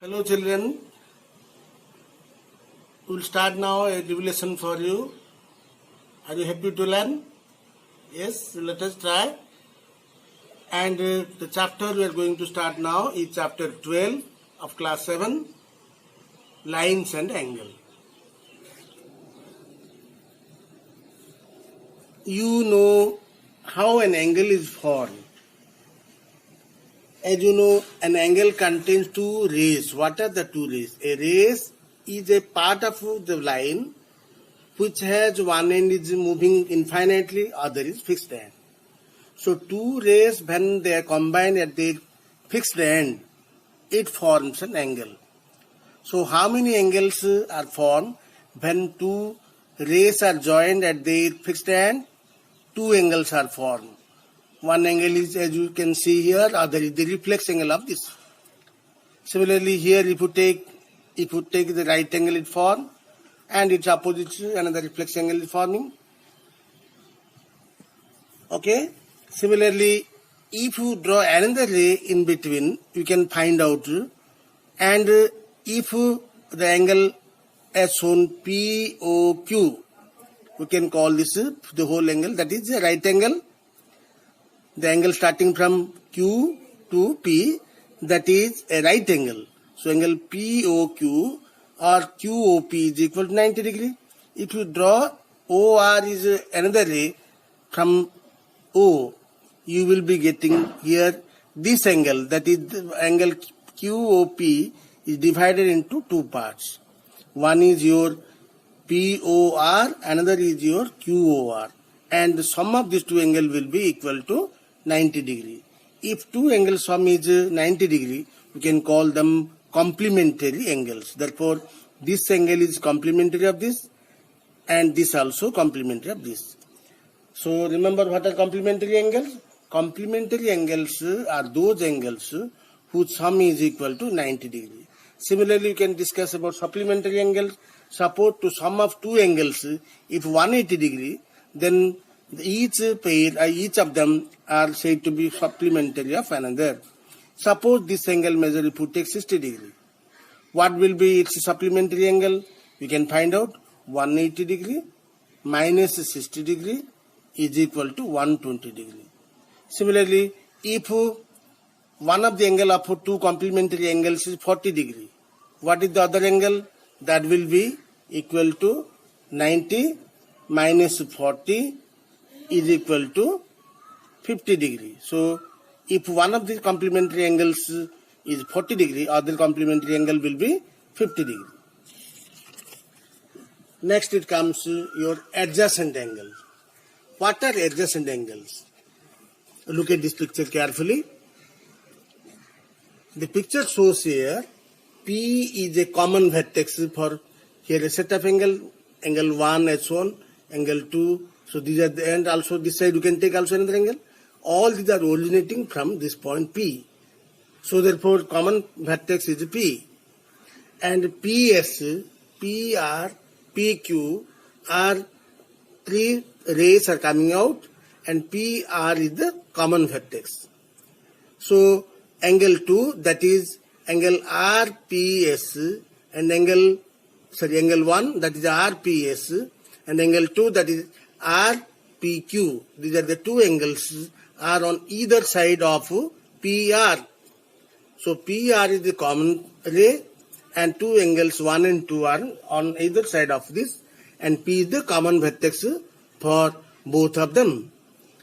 Hello children, we will start now a new lesson for you. Are you happy to learn? Yes, let us try. And the chapter we are going to start now is chapter 12 of class 7, Lines and Angle. You know how an angle is formed. As you know, an angle contains two rays. What are the two rays? A ray is a part of the line which has one end is moving infinitely, other is fixed end. So two rays, when they are combined at their fixed end, it forms an angle. So how many angles are formed when two rays are joined at their fixed end? Two angles are formed. One angle is, as you can see here, other is the reflex angle of this. Similarly, here if you take the right angle it forms, and its opposite another reflex angle is forming. Okay. Similarly, if you draw another ray in between, you can find out. And if the angle as shown POQ, we can call this the whole angle, that is the right angle. The angle starting from Q to P, that is a right angle. So angle POQ or QOP is equal to 90 degree. If you draw OR is another ray from O, you will be getting here this angle, that is the angle QOP is divided into two parts. One is your POR, another is your QOR, and the sum of these two angles will be equal to 90 degree. If two angles sum is 90 degree, we can call them complementary angles. Therefore, this angle is complementary of this, and this also complementary of this. So remember what are complementary angles? Complementary angles are those angles whose sum is equal to 90 degree. Similarly, you can discuss about supplementary angles. Suppose to sum of two angles, if 180 degree, then each pair, each of them are said to be supplementary of another. Suppose this angle measure if you take 60 degree. What will be its supplementary angle? We can find out 180 degree minus 60 degree is equal to 120 degree. Similarly, if one of the angle of two complementary angles is 40 degree, what is the other angle? That will be equal to 90 minus 40 is equal to 50 degree. So, if one of the complementary angles is 40 degree, other complementary angle will be 50 degree. Next it comes your adjacent angles. What are adjacent angles? Look at this picture carefully. The picture shows here P is a common vertex for here a set of angle 1 as shown, angle 2. So these are the end. Also this side you can take also another angle. All these are originating from this point P. So therefore common vertex is P. And PS, PR, PQ are three rays are coming out, and PR is the common vertex. So angle 2, that is angle RPS, and angle 1, that is RPS, and angle 2, that is RPQ. These are the two angles are on either side of PR. So PR is the common ray, and two angles 1 and 2 are on either side of this, and P is the common vertex for both of them.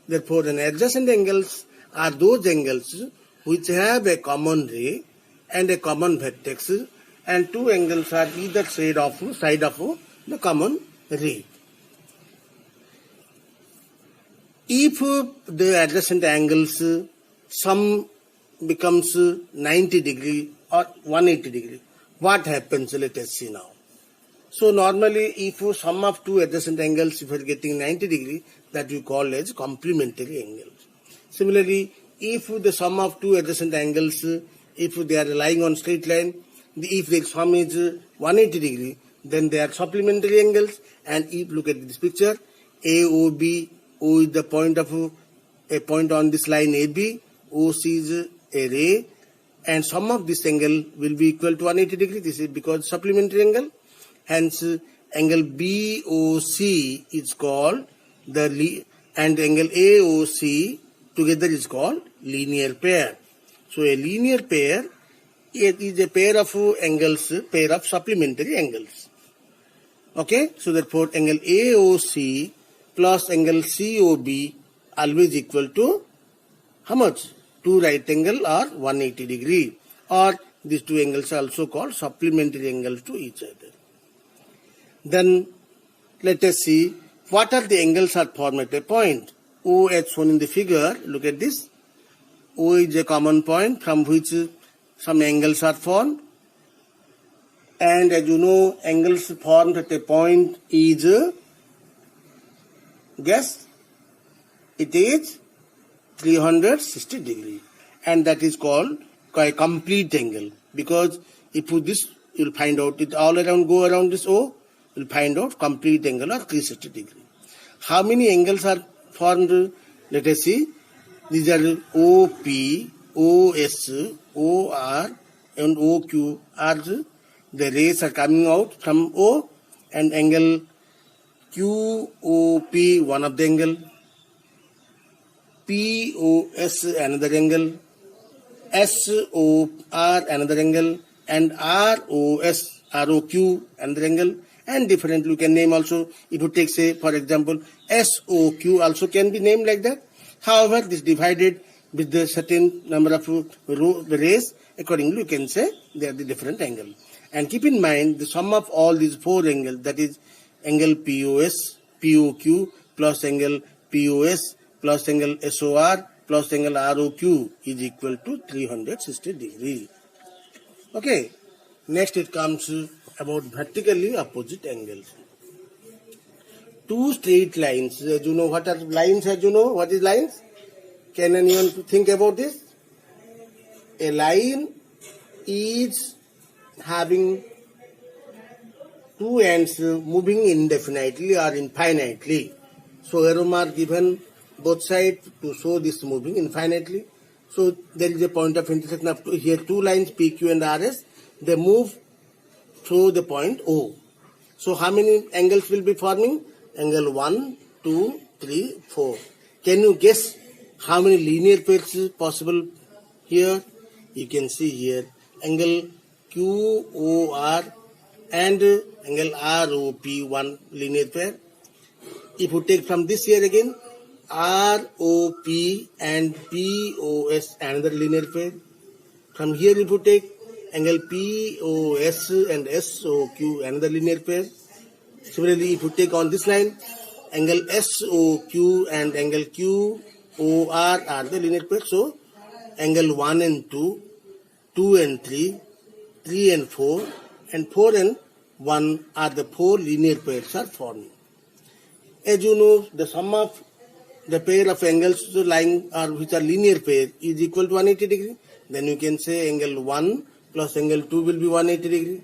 Therefore, an adjacent angles are those angles which have a common ray and a common vertex, and two angles are either side of the common ray. If the adjacent angles sum becomes 90 degree or 180 degree, what happens? Let us see now. So normally if sum of two adjacent angles, if you are getting 90 degree, that we call as complementary angles. Similarly, if the sum of two adjacent angles, if they are lying on straight line, if the sum is 180 degree, then they are supplementary angles. And if look at this picture, AOB, O is the point of a point on this line AB, OC is a ray, and sum of this angle will be equal to 180 degree. This is because supplementary angle. Hence, angle BOC is called and angle AOC together is called linear pair. So a linear pair, it is a pair of angles, pair of supplementary angles. Okay, so therefore angle AOC plus angle COB always equal to how much? Two right angle or 180 degree, or these two angles are also called supplementary angles to each other. Then let us see what are the angles are formed at a point. O as shown in the figure, look at this. O is a common point from which some angles are formed, and as you know, angles formed at a point is, guess, it is 360 degree, and that is called a complete angle, because if you this, you will find out it all around, go around this O, you will find out complete angle or 360 degree. How many angles are formed? Let us see. These are OP, OS, OR and OQ are the rays are coming out from O, and angle QOP, one of the angle, POS another angle, SOR another angle, and ROQ another angle, and different you can name also. If you take, say, for example, SOQ also can be named like that. However, this divided with the certain number of rays, accordingly you can say they are the different angle. And keep in mind the sum of all these four angles, that is angle POS, POQ plus angle POS plus angle SOR plus angle ROQ is equal to 360 degree. Okay. Next it comes about vertically opposite angles. Two straight lines. As you know, what are lines? As you know, what is lines? Can anyone think about this? A line is having two ends moving indefinitely or infinitely. So arrow mark given both sides to show this moving infinitely. So there is a point of intersection of here two lines PQ and RS. They move through the point O. So how many angles will be forming? Angle 1, 2, 3, 4. Can you guess how many linear pairs is possible here? You can see here angle QOR and angle ROP, one linear pair. If you take from this here again, ROP and POS, another linear pair. From here if you take angle POS and SOQ, another linear pair. Similarly, if you take on this line, angle SOQ and angle QOR are the linear pair. So, angle 1 and 2, 2 and 3, 3 and 4, and 4 and 1 are the four linear pairs are forming. As you know, the sum of the pair of angles lying or which are linear pair is equal to 180 degree. Then you can say angle 1 plus angle 2 will be 180 degree.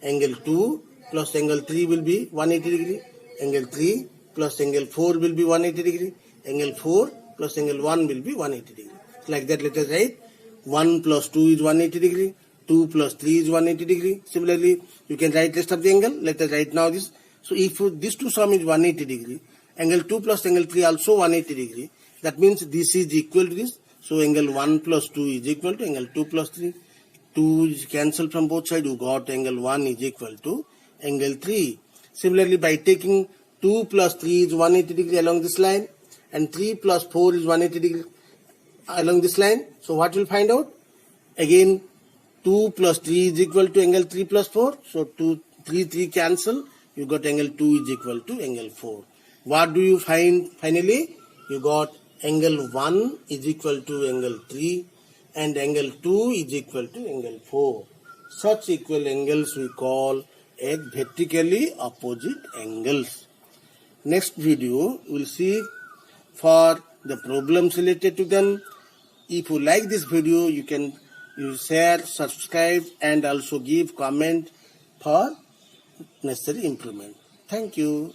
Angle 2 plus angle 3 will be 180 degree. Angle 3 plus angle 4 will be 180 degree. Angle 4 plus angle 1 will be 180 degree. Like that, let us write 1 plus 2 is 180 degree. 2 plus 3 is 180 degree. Similarly, you can write rest of the angle. Let us write now this. So if this two sum is 180 degree, angle 2 plus angle 3 also 180 degree. That means this is equal to this. So angle 1 plus 2 is equal to angle 2 plus 3. 2 is cancelled from both sides. You got angle 1 is equal to angle 3. Similarly, by taking 2 plus 3 is 180 degree along this line, and 3 plus 4 is 180 degree along this line. So what will find out? Again, 2 plus 3 is equal to angle 3 plus 4. So 3 cancel. You got angle 2 is equal to angle 4. What do you find finally? You got angle 1 is equal to angle 3 and angle 2 is equal to angle 4. Such equal angles we call as vertically opposite angles. Next video we will see for the problems related to them. If you like this video, you can share, subscribe and also give comment for necessary improvement. Thank you.